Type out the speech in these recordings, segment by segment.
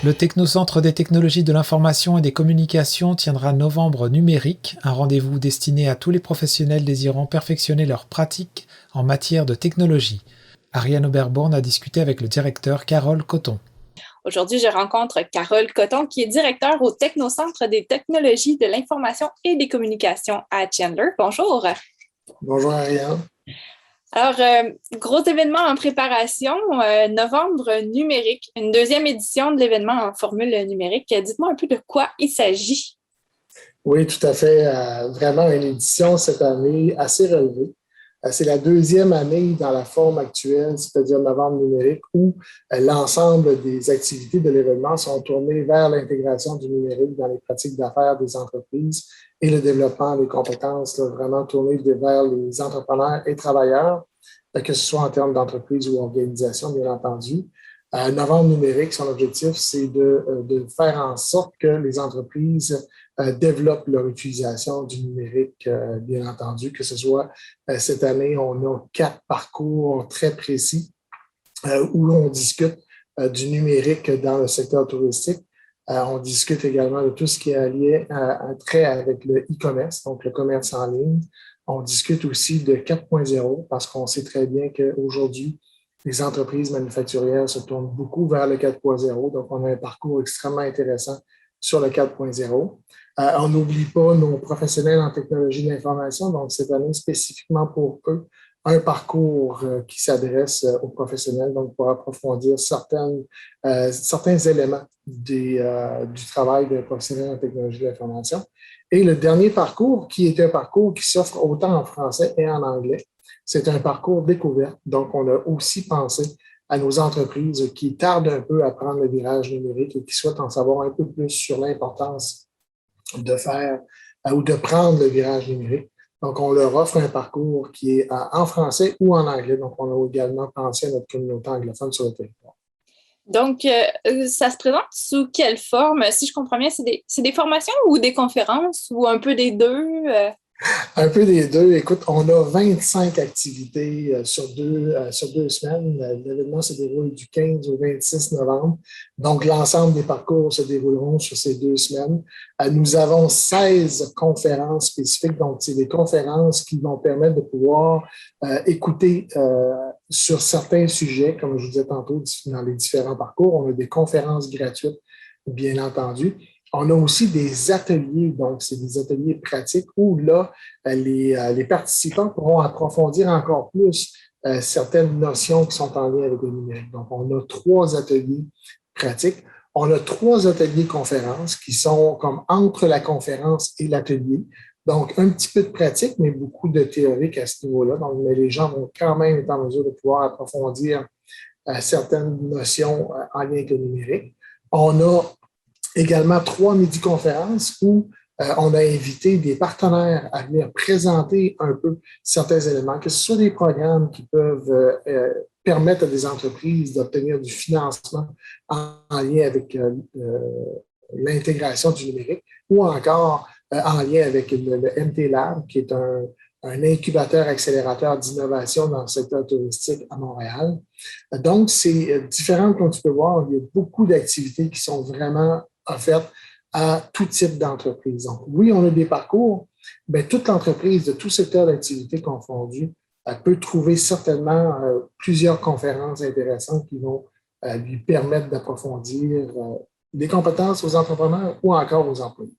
Le Technocentre des technologies de l'information et des communications tiendra Novembre numérique, un rendez-vous destiné à tous les professionnels désirant perfectionner leurs pratiques en matière de technologie. Ariane Oberborn a discuté avec le directeur Carole Coton. Aujourd'hui, je rencontre Carole Coton, qui est directeur au Technocentre des technologies de l'information et des communications à Chandler. Bonjour. Bonjour Ariane. Alors, gros événement en préparation, novembre numérique, une deuxième édition de l'événement en formule numérique. Dites-moi un peu de quoi il s'agit. Oui, tout à fait. Vraiment une édition cette année assez relevée. C'est la deuxième année dans la forme actuelle, c'est-à-dire novembre numérique, où l'ensemble des activités de l'événement sont tournées vers l'intégration du numérique dans les pratiques d'affaires des entreprises et le développement des compétences vraiment tournées vers les entrepreneurs et travailleurs, que ce soit en termes d'entreprise ou d'organisation, bien entendu. Novembre numérique, son objectif, c'est de faire en sorte que les entreprises développent leur utilisation du numérique, bien entendu, que ce soit cette année, on a 4 parcours très précis où on discute du numérique dans le secteur touristique. On discute également de tout ce qui est lié à trait avec le e-commerce, donc le commerce en ligne. On discute aussi de 4.0 parce qu'on sait très bien qu'aujourd'hui, les entreprises manufacturières se tournent beaucoup vers le 4.0. Donc, on a un parcours extrêmement intéressant sur le 4.0. On n'oublie pas nos professionnels en technologie de l'information. Donc, cette année, spécifiquement pour eux, un parcours qui s'adresse aux professionnels, donc pour approfondir certains éléments du travail des professionnels en technologie de l'information. Et le dernier parcours, qui est un parcours qui s'offre autant en français et en anglais, c'est un parcours découverte. Donc, on a aussi pensé à nos entreprises qui tardent un peu à prendre le virage numérique et qui souhaitent en savoir un peu plus sur l'importance de faire ou de prendre le virage numérique. Donc, on leur offre un parcours qui est en français ou en anglais. Donc, on a également pensé à notre communauté anglophone sur le territoire. Donc, ça se présente sous quelle forme? Si je comprends bien, c'est des formations ou des conférences ou un peu des deux? Un peu des deux. Écoute, on a 25 activités sur deux semaines. L'événement se déroule du 15 au 26 novembre. Donc, l'ensemble des parcours se dérouleront sur ces 2 semaines. Nous avons 16 conférences spécifiques. Donc, c'est des conférences qui vont permettre de pouvoir écouter sur certains sujets, comme je vous disais tantôt, dans les différents parcours. On a des conférences gratuites, bien entendu. On a aussi des ateliers, donc c'est des ateliers pratiques où là, les participants pourront approfondir encore plus certaines notions qui sont en lien avec le numérique. Donc, on a 3 ateliers pratiques. On a 3 ateliers conférences qui sont comme entre la conférence et l'atelier. Donc, un petit peu de pratique, mais beaucoup de théorique à ce niveau-là. Donc, mais les gens vont quand même être en mesure de pouvoir approfondir certaines notions en lien avec le numérique. On a également 3 midi-conférences où on a invité des partenaires à venir présenter un peu certains éléments, que ce soit des programmes qui peuvent permettre à des entreprises d'obtenir du financement en lien avec l'intégration du numérique ou encore en lien avec le MT Lab, qui est un incubateur accélérateur d'innovation dans le secteur touristique à Montréal. Donc, c'est différent, comme tu peux voir, il y a beaucoup d'activités qui sont vraiment offertes à tout type d'entreprise. Donc, oui, on a des parcours, mais toute l'entreprise de tout secteur d'activité confondu peut trouver certainement plusieurs conférences intéressantes qui vont lui permettre d'approfondir des compétences aux entrepreneurs ou encore aux employés.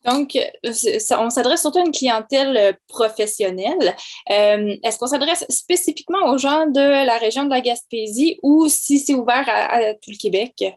Donc, on s'adresse surtout à une clientèle professionnelle. Est-ce qu'on s'adresse spécifiquement aux gens de la région de la Gaspésie ou si c'est ouvert à tout le Québec?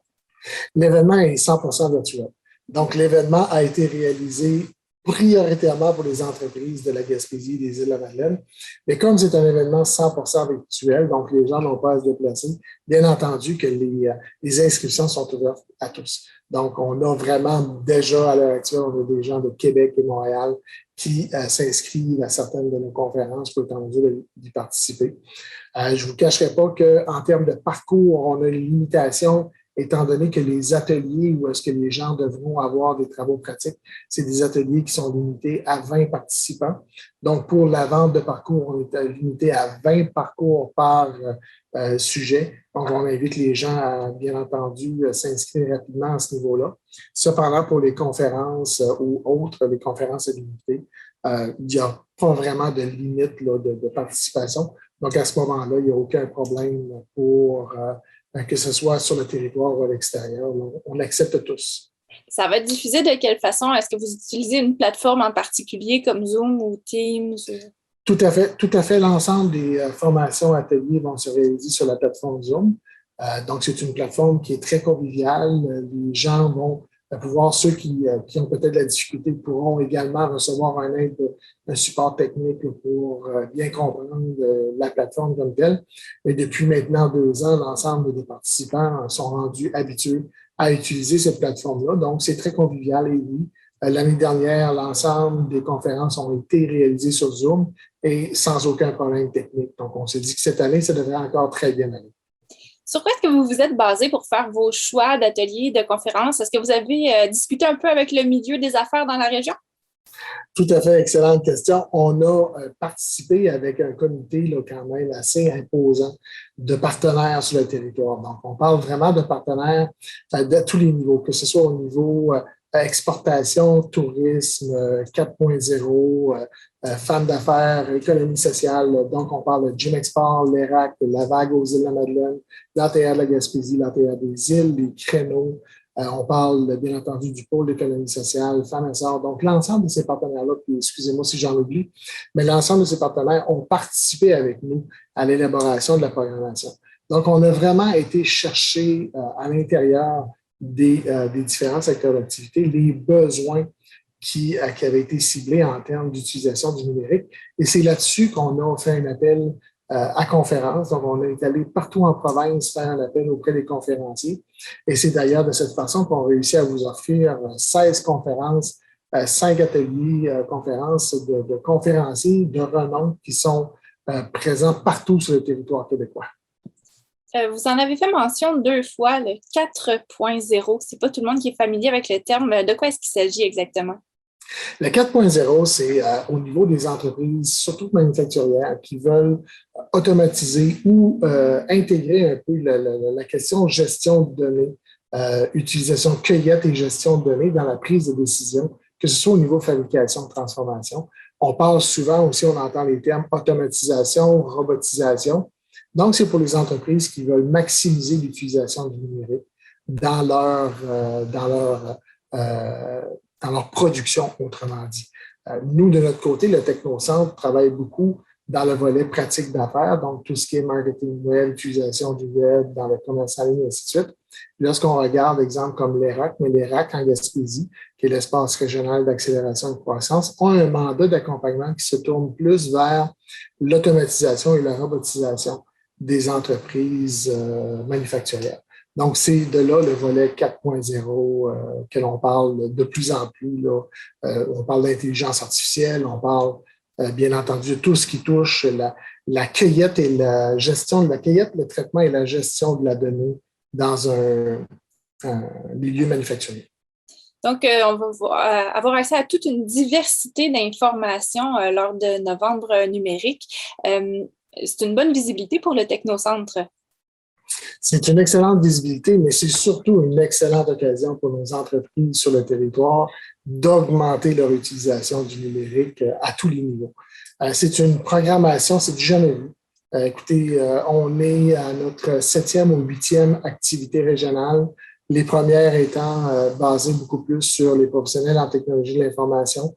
L'événement est 100% virtuel. Donc, l'événement a été réalisé prioritairement pour les entreprises de la Gaspésie et des Îles-de-la-Madeleine. Mais comme c'est un événement 100% virtuel, donc les gens n'ont pas à se déplacer, bien entendu que les inscriptions sont ouvertes à tous. Donc, on a vraiment déjà, à l'heure actuelle, on a des gens de Québec et Montréal qui s'inscrivent à certaines de nos conférences pour être en mesure d'y participer. Je ne vous cacherai pas qu'en termes de parcours, on a une limitation étant donné que les ateliers où est-ce que les gens devront avoir des travaux pratiques, c'est des ateliers qui sont limités à 20 participants. Donc, pour la vente de parcours, on est limité à 20 parcours par sujet. Donc, on invite les gens à, bien entendu, s'inscrire rapidement à ce niveau-là. Cependant, pour les conférences ou autres, les conférences limitées, il n'y a pas vraiment de limite là, de participation. Donc, à ce moment-là, il n'y a aucun problème pour que ce soit sur le territoire ou à l'extérieur. On accepte tous. Ça va être diffusé de quelle façon? Est-ce que vous utilisez une plateforme en particulier comme Zoom ou Teams? Tout à fait. Tout à fait. L'ensemble des formations, ateliers vont se réaliser sur la plateforme Zoom. Donc, c'est une plateforme qui est très conviviale. Les gens vont pouvoir, ceux qui ont peut-être de la difficulté pourront également recevoir un support technique pour bien comprendre la plateforme comme telle. Et depuis maintenant 2 ans, l'ensemble des participants sont rendus habitués à utiliser cette plateforme-là. Donc, c'est très convivial et oui, l'année dernière, l'ensemble des conférences ont été réalisées sur Zoom et sans aucun problème technique. Donc, on s'est dit que cette année, ça devrait encore très bien aller. Sur quoi est-ce que vous vous êtes basé pour faire vos choix d'ateliers, de conférences? Est-ce que vous avez discuté un peu avec le milieu des affaires dans la région? Tout à fait, excellente question. On a participé avec un comité là, quand même assez imposant de partenaires sur le territoire. Donc, on parle vraiment de partenaires de tous les niveaux, que ce soit au niveau exportation, tourisme, 4.0, femmes d'affaires, économie sociale. Donc, on parle de Gym Export, l'ERAC, la vague aux îles de la Madeleine, l'ATR de la Gaspésie, l'ATR des îles, les créneaux. On parle, bien entendu, du pôle d'économie sociale, femmes et sœurs. Donc, l'ensemble de ces partenaires-là, puis excusez-moi si j'en oublie, mais l'ensemble de ces partenaires ont participé avec nous à l'élaboration de la programmation. Donc, on a vraiment été chercher à l'intérieur des différents secteurs d'activité les besoins qui avaient été ciblés en termes d'utilisation du numérique. Et c'est là-dessus qu'on a fait un appel à conférence. Donc, on est allé partout en province faire un appel auprès des conférenciers. Et c'est d'ailleurs de cette façon qu'on réussit à vous offrir 16 conférences, 5 ateliers conférences de conférenciers de renom qui sont présents partout sur le territoire québécois. Vous en avez fait mention 2 fois, le 4.0. C'est pas tout le monde qui est familier avec le terme. De quoi est-ce qu'il s'agit exactement? Le 4.0, c'est au niveau des entreprises, surtout manufacturières, qui veulent automatiser ou intégrer un peu la question gestion de données, utilisation cueillette et gestion de données dans la prise de décision, que ce soit au niveau fabrication, transformation. On parle souvent aussi, on entend les termes automatisation, robotisation. Donc, c'est pour les entreprises qui veulent maximiser l'utilisation du numérique dans leur production, autrement dit. Nous, de notre côté, le Technocentre travaille beaucoup dans le volet pratique d'affaires, donc tout ce qui est marketing web, utilisation du web dans le commerce en ligne, et ainsi de suite. Lorsqu'on regarde, exemple, comme l'ERAC, mais l'ERAC en Gaspésie, qui est l'espace régional d'accélération et de croissance, ont un mandat d'accompagnement qui se tourne plus vers l'automatisation et la robotisation des entreprises manufacturières. Donc, c'est de là le volet 4.0 que l'on parle de plus en plus. Là. On parle d'intelligence artificielle, on parle bien entendu de tout ce qui touche la cueillette et la gestion de la cueillette, le traitement et la gestion de la donnée dans un milieu manufacturier. Donc, on va avoir accès à toute une diversité d'informations lors de Novembre numérique. C'est une bonne visibilité pour le Technocentre. C'est une excellente visibilité, mais c'est surtout une excellente occasion pour nos entreprises sur le territoire d'augmenter leur utilisation du numérique à tous les niveaux. C'est une programmation, c'est du jamais vu. Écoutez, on est à notre 7e ou 8e activité régionale, les premières étant basées beaucoup plus sur les professionnels en technologie de l'information.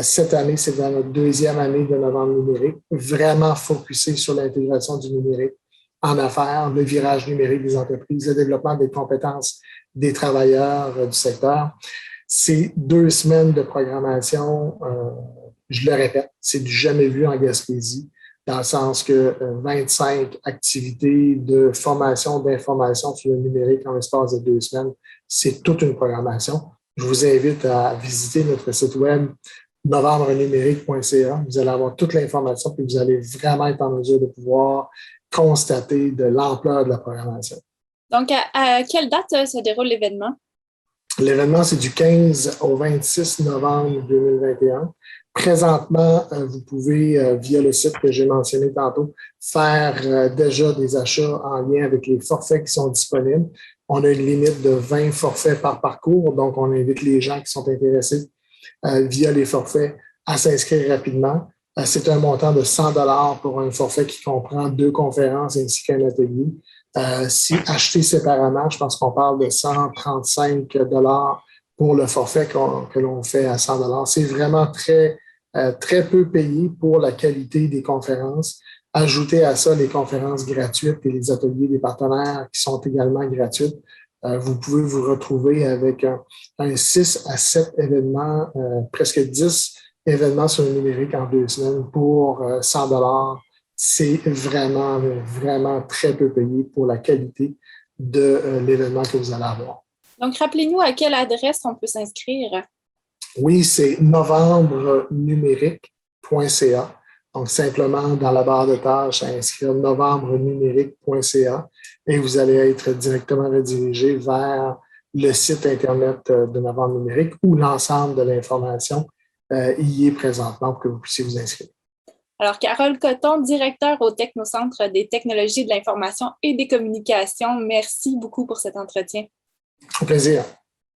Cette année, c'est dans notre 2e année de Novembre numérique, vraiment focusé sur l'intégration du numérique en affaires, le virage numérique des entreprises, le développement des compétences des travailleurs du secteur. C'est 2 semaines de programmation, je le répète, c'est du jamais vu en Gaspésie, dans le sens que 25 activités de formation, d'information sur le numérique en l'espace de 2 semaines, c'est toute une programmation. Je vous invite à visiter notre site web novembrenumérique.ca. Vous allez avoir toute l'information, puis vous allez vraiment être en mesure de pouvoir constater de l'ampleur de la programmation. Donc, à quelle date se déroule l'événement? L'événement, c'est du 15 au 26 novembre 2021. Présentement, vous pouvez, via le site que j'ai mentionné tantôt, faire déjà des achats en lien avec les forfaits qui sont disponibles. On a une limite de 20 forfaits par parcours, donc on invite les gens qui sont intéressés via les forfaits à s'inscrire rapidement. C'est un montant de 100 pour un forfait qui comprend 2 conférences ainsi qu'un atelier. Si acheté séparément, je pense qu'on parle de 135 pour le forfait que l'on fait à 100 C'est vraiment très peu payé pour la qualité des conférences. Ajoutez à ça les conférences gratuites et les ateliers des partenaires qui sont également gratuites. Vous pouvez vous retrouver avec un 6 à 7 événements, presque 10 événements sur le numérique en 2 semaines pour 100 C'est vraiment, vraiment très peu payé pour la qualité de l'événement que vous allez avoir. Donc, rappelez-nous à quelle adresse on peut s'inscrire. Oui, c'est novembrenumérique.ca. Donc, simplement dans la barre de tâches, à inscrire novembrenumérique.ca et vous allez être directement redirigé vers le site Internet de Novembre Numérique où l'ensemble de l'information y est présentement pour que vous puissiez vous inscrire. Alors, Carole Cotton, directeur au Technocentre des technologies de l'information et des communications, merci beaucoup pour cet entretien. Au plaisir.